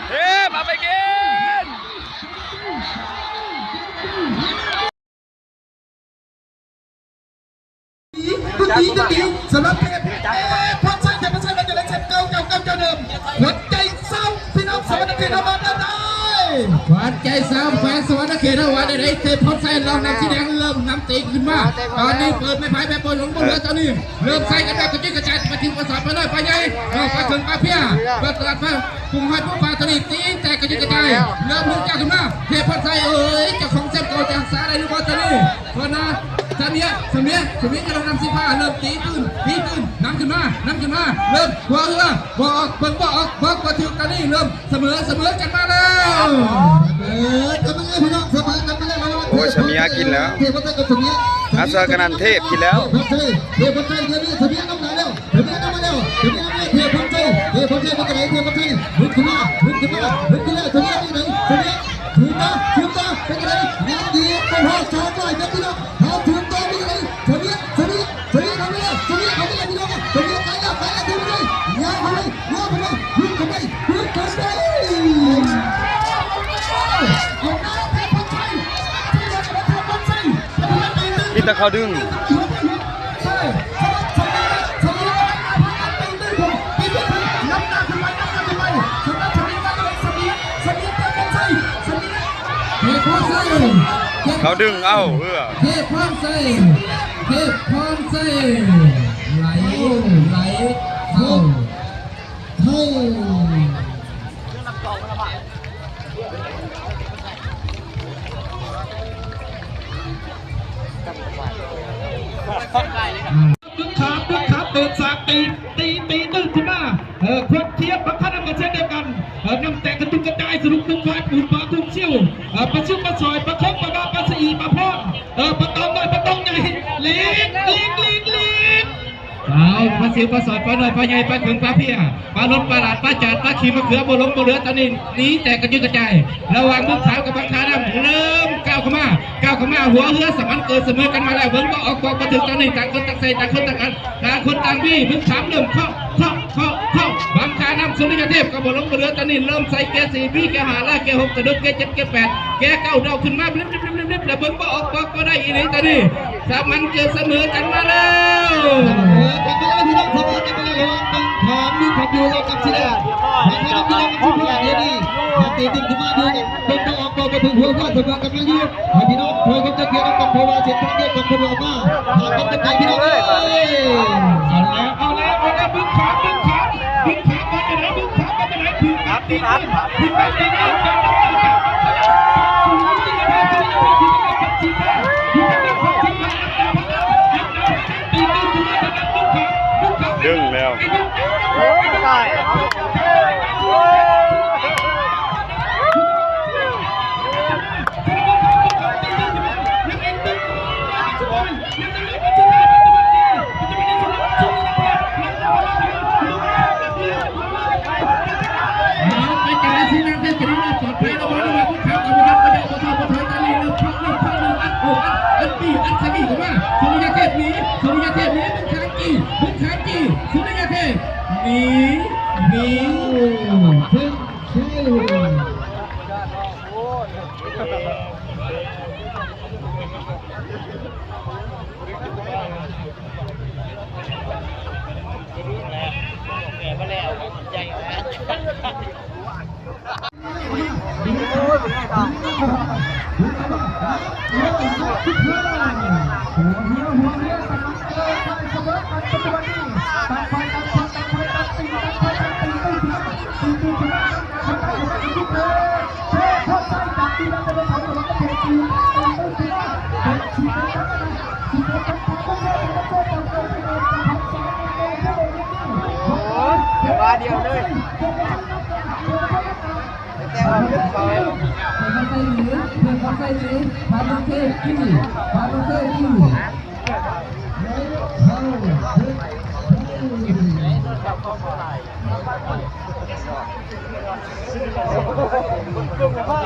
เฮ้มาไปกินดีสำหรับเพชรพอใช่แต่ไม่ใช่เราจะได้แชมป์เก่าเดิมหัวใจเศร้าพี่น้องสวัสดีครับมาได้หัวใจเศร้าแฟนสวัสดีครับว่าได้เทพพอใช่เรานำที่แดงเริ่มนำตีขึ้นมาตอนนี้เปิดไม่พายแบบบอลหลงบนเรือตอนนี้เริ่มใส่กันแบบกระจุยกระจายมาทีมประสานไปเลยไปใหญ่ไปถึงปลาเพี้ยเปิดตลาดมาปุ่มห้อยปุ่มปลาตอนนี้ตีแต่กระจุยกระจายเริ่มลุ้นจากขึ้นมาเทพพอใช่เจ้าของแชมป์เก่าจากสาอะไรหรือเปล่าตอนนี้คนนะสามีกำลังนำสีฟ้าเริ่มตีตื้นนำขึ้นมาเริ่มหัวเรือบอกเบิ่งบอกกระถึงตอนนี้เริ่มเสมอกันมาแล้วโอ้ยชมียกินแล้วอาเซอร์กันนันเทพกินแล้วนี่ตะเขาดึงเขาดึงเอ้าเทพพรไส้ไหลเข้าดึงขาเปิดสากตีตื้นขึ้นมาคนเทียบพักนำกันเช่นเดียวกันนำแต่กระตุ้นกระจายสรุปตุ้งพายปูนปลาทุ่งเชี่ยวปลาชิวปลาซอยปลาคบปลาบ้าปลาสีปลาพอดปลาตองใหญ่เล็กเอาปลาซิวปลาซอยปลาหน่อยปลาใหญ่ปลาถึงปลาเพี้ยปลาล้นปลาหลาดปลาจาดปลาขีมะเขือบนลงบนเรือตอนนี้นี้แต่กระจุยกระจายระหว่างบุกขาวกับบังคาดำเริ่มก้าวเข้ามาหัวเรือสมันเกิดเสมอกันมาแล้วเบิ้งก็ออกบอกมาถึงตอนนี้ต่างคนต่างใส่ต่างคนต่างบี้บุกขาวเริ่มเข้าบังคาดำสุริยเทพกับบนลงบนเรือตอนนี้เริ่มใส่เกียร์4บี้เกียร์5และเกียร์6กระดึ๊บเกียร์7เกียร์8เกียร์9เดาขึ้นมาบลิบแล้วเบิ้งก็ออกบอกก็ได้อีนี้ตอนนี้สมันเกิดเสมอกันมาแล้วพี่น้องสมองกันไปแล้วต้องถามนี่ขับอยู่เรากับเสียนะครับพี่น้องที่พูดอย่างนี้ตีดึงขึ้นมาดูเป็นตัวออกตัวไปถึงหัวข้อสมองกันมาอยู่พี่น้องโผล่กันจะเกี่ยวกับโผล่เสียงทั้งเดียวกับโผล่มาหากันจะไกลพี่น้องเอาแล้วบึ้งขามาจากไหนบึ้งขามาจากไหนคือการตีดึงแล้วเดียวเลย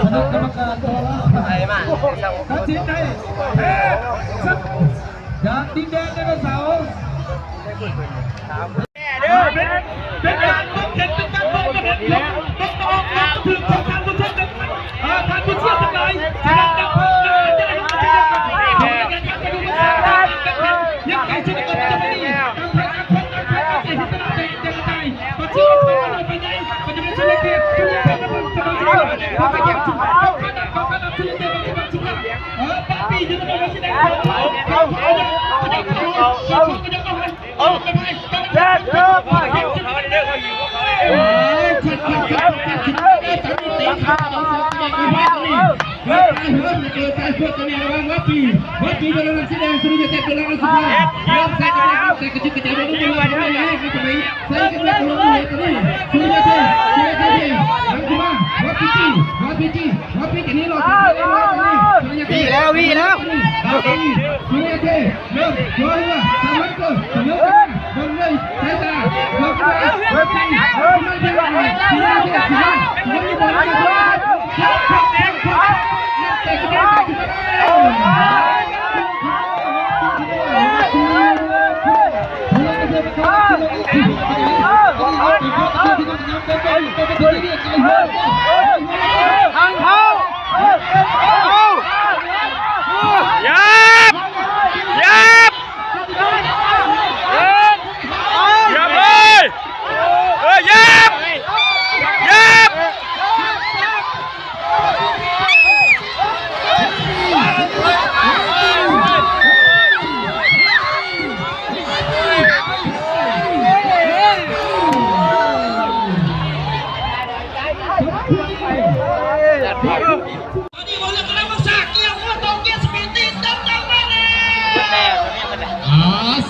คณะกรรมการตัดสินใจจากดินแดนไดโนเสาร์เป็นการพบเห็นเป็นการพบกันเห็นลงตก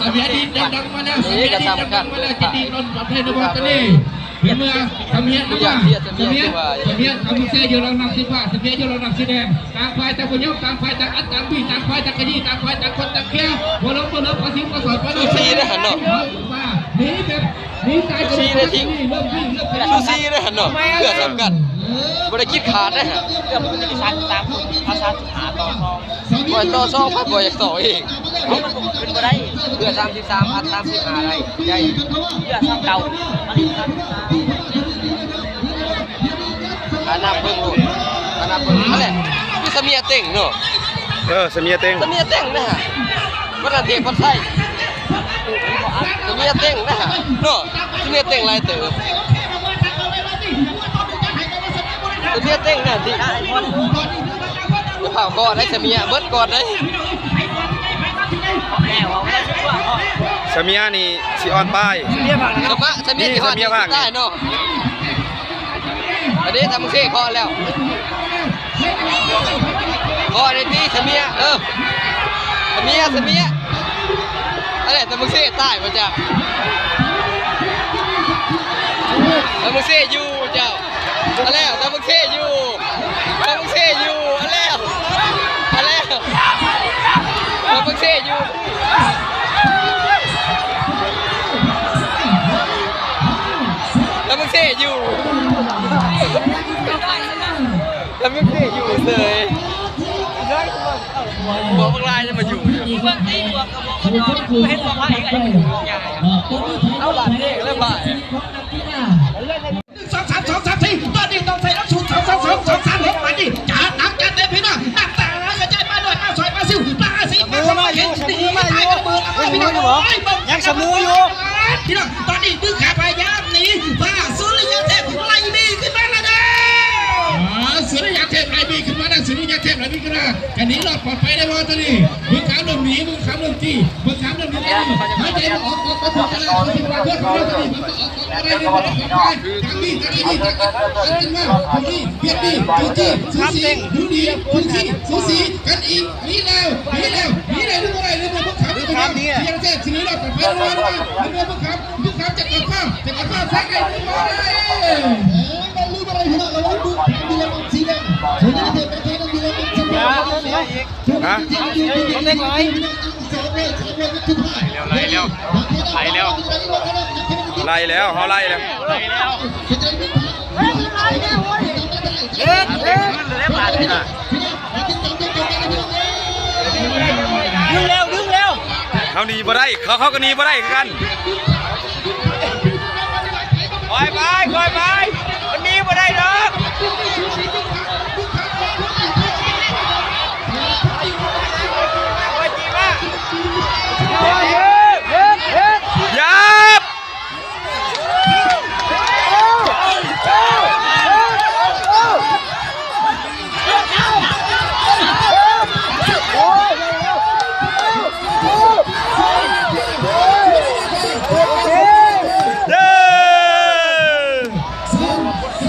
สมีดีดังมาแล้วสมีดีดังมาแล้วจิตดีนนท์ประเทศนบตนี่เมื่อสมีดีนะสมีคำเสียอยู่เรานำสิว่าสมีอยู่เรานำสีแดงต่างฝ่ายต่างคนยกต่างฝ่ายต่างอัดต่างบีต่างฝ่ายต่างกระยี่ต่างฝ่ายต่างคนต่างเขี้ยวหัวล้มหัวล้มภาษีภาษาภาษาชีได้หันเนาะนี่แบบนี่ตายกันชีได้ทิ้งชูซีได้หันเนาะเพื่อสำคัญบริคิดขาดได้ฮะเรื่องมันจะมี3คนภาษาหาต่อบ่อยต่อซองพัดบ่อยอยากต่อเองเป็นบ่ได้เพื่อ33พัด35อะไรใหญ่เพื่อ3เก่ามาดิครับอันนับเบิ่งอันนับเบิ่งนั่นแหละคือสมียเต็งเนาะสมียเต็งนะฮะวันนั้นเทพไทยสมียเต็งนะฮะเนาะสมียเต็งหลายเติบสมียเต็งน่ะที่จะเผาก่อนได้สมียเบิดก่อนได้สมียนี่สิออนป้ายสมียที่ภาคได้เนาะอันนี้ทำมึงเซ่คอแล้วคอในที่สมียสมียอะไรทำมึงเซ่ใต้มาจากทำมึงเซ่อยู่เจ้าอะไรทำมึงเซ่อยู่อะไรทำมึงเซ่อยู่ทำมึงเซ่อยู่ทำมึงเซ่อยู่เลยบอกพวกลายจะมาอยู่เห็นบอกว่าอีกอะไรเอาหลังเองเลยบ่าย2 3 2 3 4ตอนนี้ต้องใส่รับสูตร2 2 2 2 3 6มาดิจัดหนักจัดเต็มพี่น้องหนักแต่กระจายมาด้วยเอาซอยมาซิวมาสิมาสมัครเห็นดีมากับมือพี่น้องยังสมูอยู่พี่น้องตอนนี้ดึงขาพยายามหนีว่าสุริยะเทพไล่ดีขึ้นมาแล้วนะสุริยะเทพไล่ดีขึ้นมาแล้วสุริยะเทพไล่ดีขึ้นมากันนี้รอดปลอดภัยได้บ่ตอนนี้มึงขามเริ่มหนีมึงขามเริ่มจี้มึงขามเริ่มหนีหายใจออกอะไรที่ว่าเพื่อนของเราตอนนี้อะไรนี่มันออกไปทางนี้ขึ้นมาคนนี้เพียรดีจี้สูสีดูดีสูสีกันอีกนี่แล้วดูอะไรเรื่องมึงขามมึงขามนี่เพียงแค่สุริยะปลอดภัยได้บ่มึงขามจะกัดข้าวแทงไอ้มึงมาเลยรู้อะไรพี่น้องเราดูดีแล้วสีแดงสุริยะเทพประเทศดีแล้วฮะเล็กน้อยไล่แล้วเขาไล่แล้วดึงเร็วเขาหนีบ่ได้เขาก็หนีบ่ได้กันคอยไปมันหนีบ่ได้หรอกยับ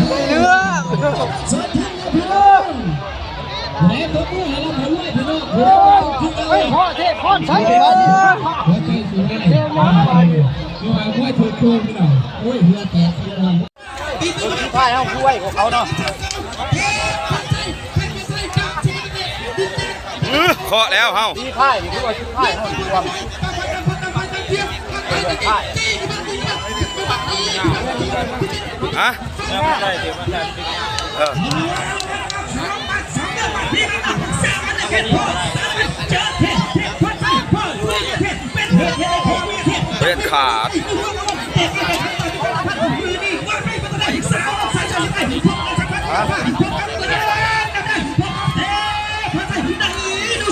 เนื้อ สวัสดีครับพี่น้องแม่ตัวผู้ให้เราผลไว้พี่น้องเฮ้ยพ่อเทพพ่อใช้ไปดิหัวใจสูงเลยเดี๋ยวมาดูว่าหัวถูกโกงพี่น้องโอ้ยหัวแตกพี่น้อง ใช่เอาคุยของเขาเนาะ เคาะแล้วเฮา ที่ค่ายนี่คือว่าที่ค่ายเขารวมค่าย ฮะเล่นขาด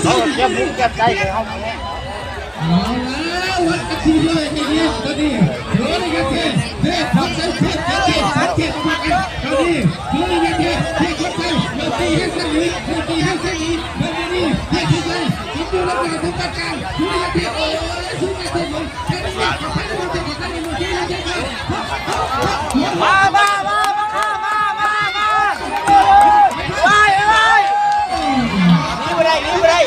เขาเก็บมุ้งเก็บใจเลยเขา เอาแล้ววัดกันทีเลยไอ้เนี่ยตัวนี้โดนเลยกันเทพของเซนเทพมากันตัวนี้โดนเลยกันเทพคนไทยเราตีให้เส้นนี้เราตีให้เส้นนี้เราตีนี่เทพคนไทยผมดูแล้วกันทุกประการดูเลยกันเทพโอ้ยทุกประการผมแค่นี้ขอพันธุ์เทพคนไทยมันดีเลยกันมาไปไม่ได้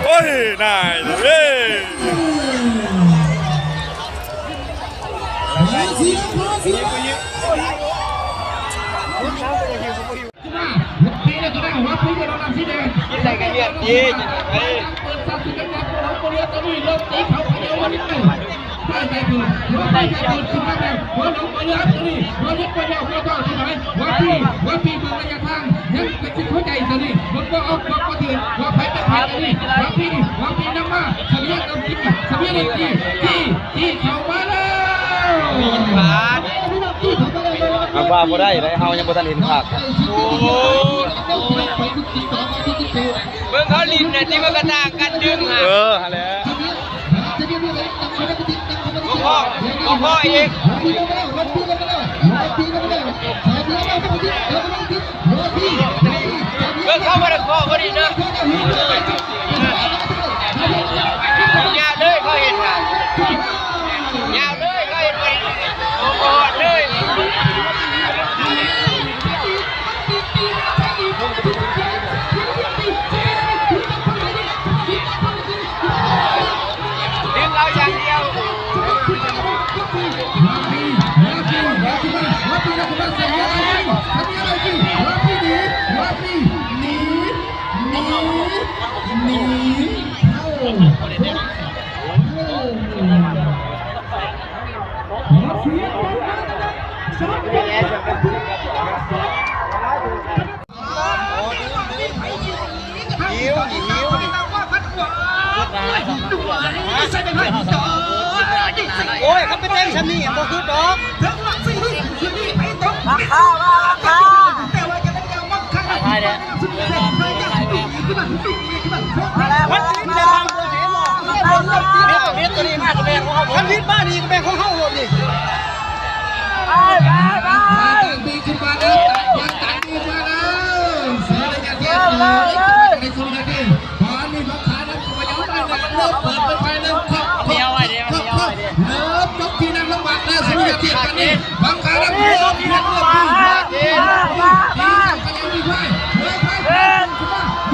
โอ้ยนายเว้ยใจกันเย็นดีจังเลย ว่าบ่ได้เลยเฮายังบ่ทันเห็นภาพ เบิ่งเขาลิ้นเนี่ยที่มันกระต่างกันดึงอ่ะ ฮะแล้ว พ่ออีกเบิ่งเขามาได้พ่อเขาดีนะยาวเลยเขาเห็นค่ะยาวเลยเขาเห็นไปโอ้โหเลยดึงเราอย่างเดียวโอ้ยเขาไปเต้นชั้นนี้บ่คือดอกราคาใช่เนี่ยมันทิ้งแต่บางตัวเสียหมดเม็ดตัวนี้มากกว่าแบงของเขาคันพิษบ้านนี้ก็แบงของเขาหมดนี่ปีขึ้นมาแล้วยังตัดมือมาแล้วเสียระยะเทียบเลยในสุริยะทีตอนนี้บังคับนั้นก็ยังได้แต่เริ่มเปิดเป็นไฟเริ่มเข้าเริ่มยกทีนั้นลำบากแล้วสุริยะทีตอนนี้บังคับนั้นเริ่มทีนั้นเริ่มทีก็ยังมีไฟเริ่มไฟ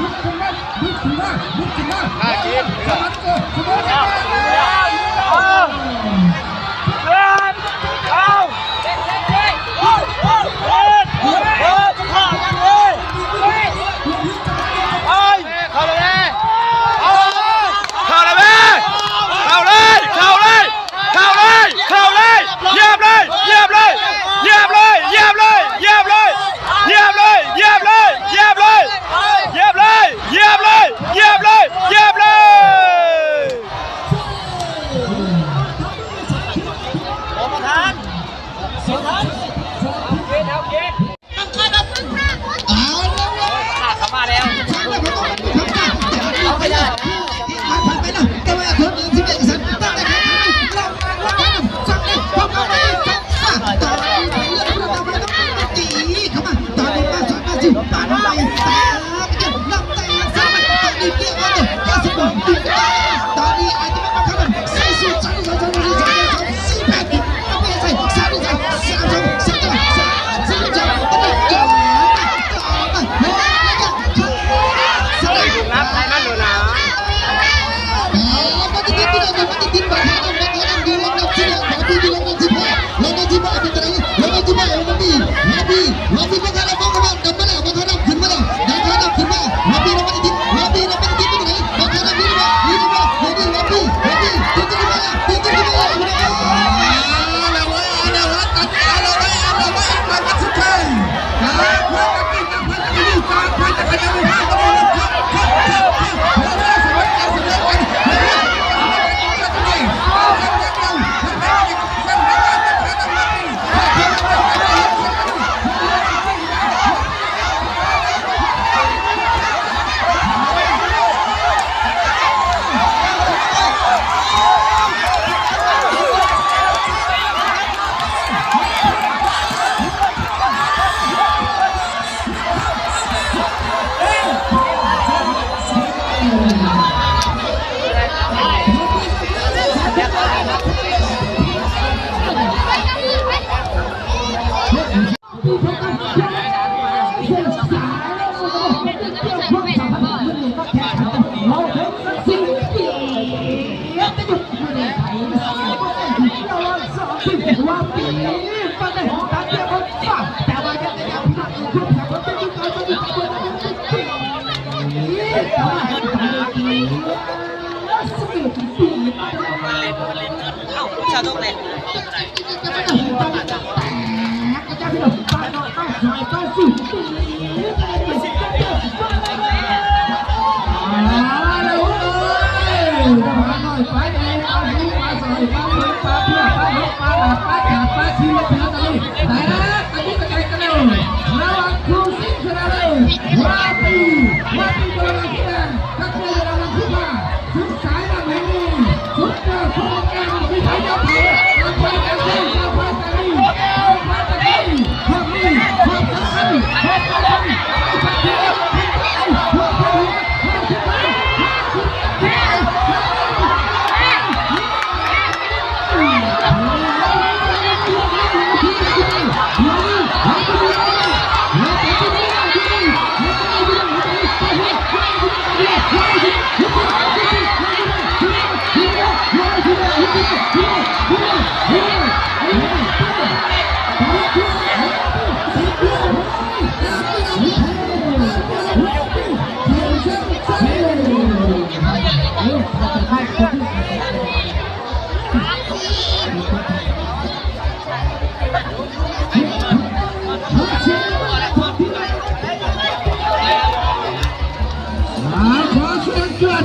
ลุกขึ้นมาข้ากินสมัครก็สมัครเยียบเลย ชาวต้องเลย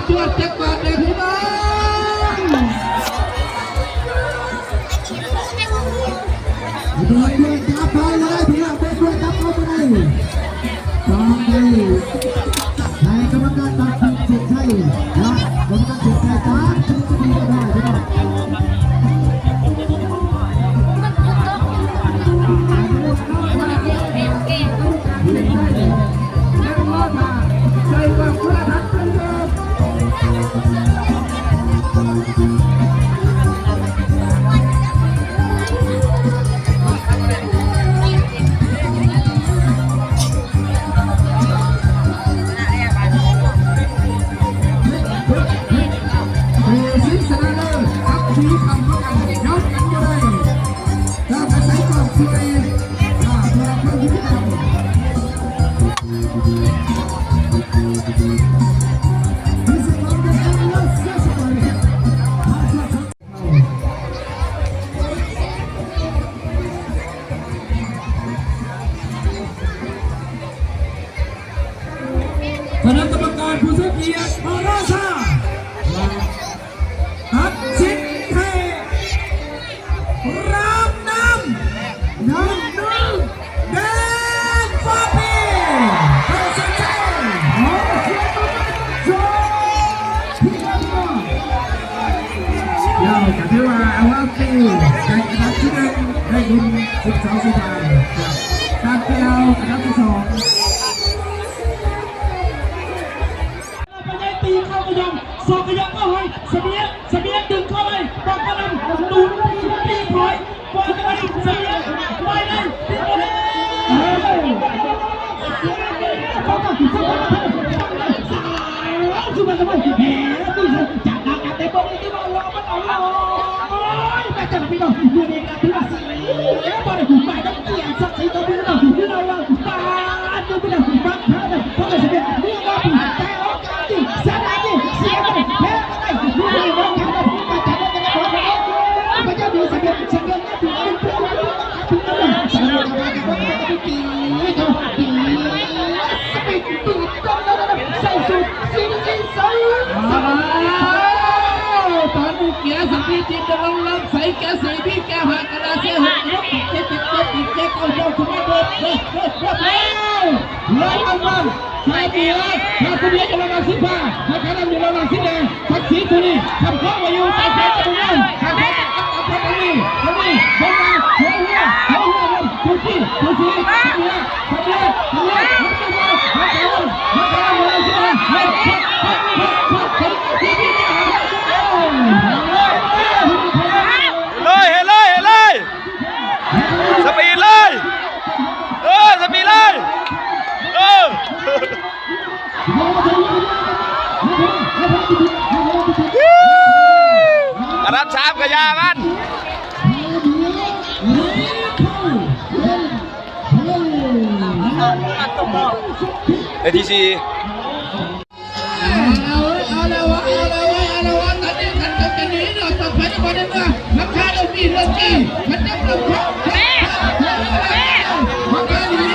จวดจักรวาลเลยพี่น้องด้วยจับไปเลยพี่น้องด้วยจับเข้าไปตอนนี้ในกรรมการตัดสินเสร็จใช่และกรรมการเสร็จใช่จ้าถึงจะดีก็ได้พี่น้องใจว่าเพื่อทักเป็นเดิมคณะกรรมการผู้ทรงเกียรติมาราชาตัดสินให้รับน้ำแดงฟ้าปีเพื่อสัญชัยขอเสียงปรบมือโชว์พี่น้องเราจะถือว่าอาวังปีในอันดับที่หนึ่งได้รุ่น12สุดท้ายการเที่ยวอันดับที่2ตีเข้ากระยำสอกกระยำเข้าให้เสบียงดึงเข้าไปบอกกระนำดูตีถอยบอกกระนำเสบียงไปเลยตีไปเลยสุดมันสบายแหมตีจับหนักแต่บอลที่มาล้อมันเอาแต่จับพี่น้องดูในการที่มาสีบอลถูกไปต้องเกี่ยงสักทีต้องพี่น้องที่เราว่าตาดูพี่น้องบังคับเลยเพราะอะไรเสบียงนี่ว่าผู้ใจร้อนกันสนามนี่เสียกันแพ้กันเลยดูในร้อนกันเลยมาจับกันเลยบอกเลยพระเจ้าดูเสบียงนี่ถึงเป็นเพื่อนถึงเลยสนามกันเลยว่าจะตีเขาตีสปีดตีจนแล้วใส่สุดสีใส่ตอนนี้เกียร์สปีดจีนจะลงลำใส่แกสีพี่แกหักกระดาษเสียหักรถเจ๊เอาเจ้าขึ้นมาเดินแล้วเอาบ้างชายเบียร์ถ้าคนนี้จะลงมา15ถ้าใครนั่งอยู่ลงมา10เลยทักษีตัวนี้ทำข้อมาอยู่ใต้แขนตรงนั้นทางแขนตรงนี้ลงมาหัวทุกที่เบียร์เลยสปีดเลยสปีด รับสามกระยามันเอทีซีเอาแล้ววะตอนนี้ขันจะหนีหน่อยต่อไปทุกคนเลยนะน้ำชาเริ่มจี้มันจะเริ่มพักพักกันหนี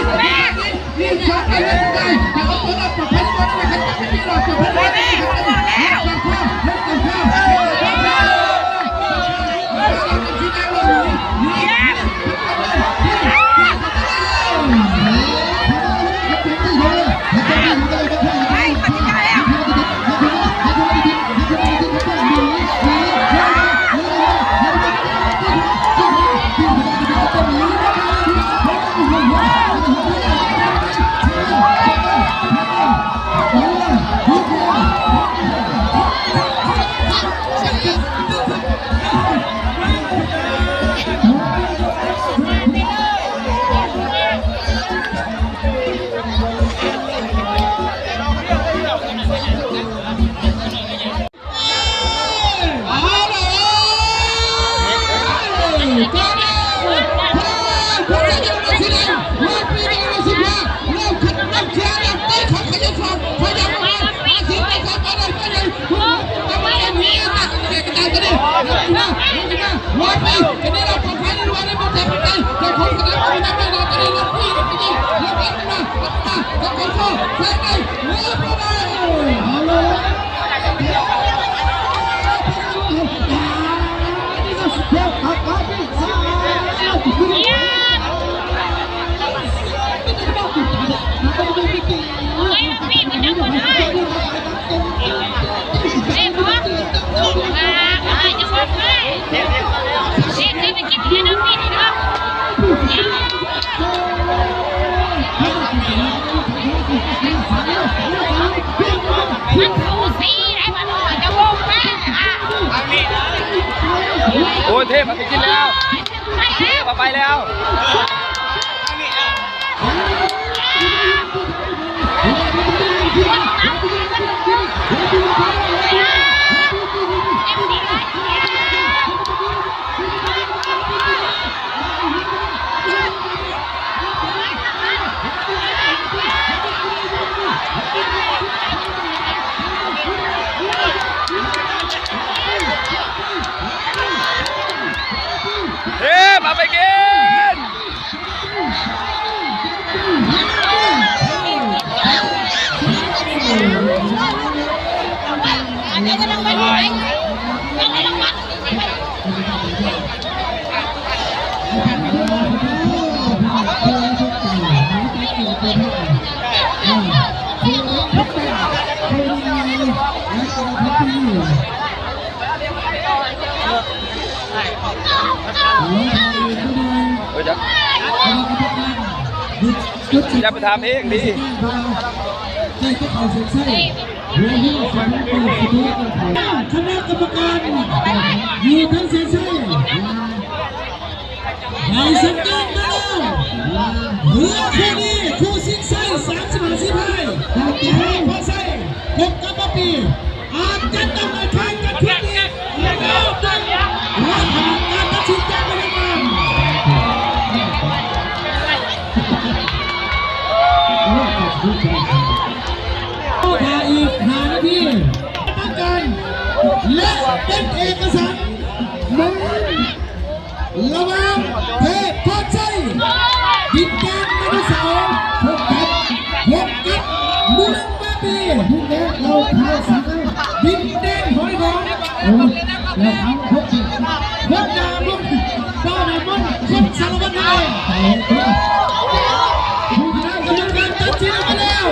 พักกันเลยได้แต่ว่าตัวเราต่อไปทุกคนเลยขันจะหนีหน่อยต่อไปเลยโอ้เทพมันไปกินแล้วเทพไปแล้วมาไปกินอย่าไปทำเองดิคณะกรรมการอยู่ทั้งเสียใช่ในสังกัดแล้วเรือคู่นี้คู่สิงไส้35-15แต่พอไส้6กับปีอาจจะต้องมาแข่งกันที่นี้แล้วได้ว่าการตัดสินใจเป็นยังไงถ่ายอีก5 นาทีต้องการและเป็นเอกสารมันระวังเทพพอใจดินแดนมนุษย์สาวพบกับมุนบาบีดินแดนเราเท้าสังดินแดนหอยหองเราทำพบจิตพบดาบุญป้าดาบุญคนสารวัตรนายผู้ชนะกำลังการตัดสินมาแล้ว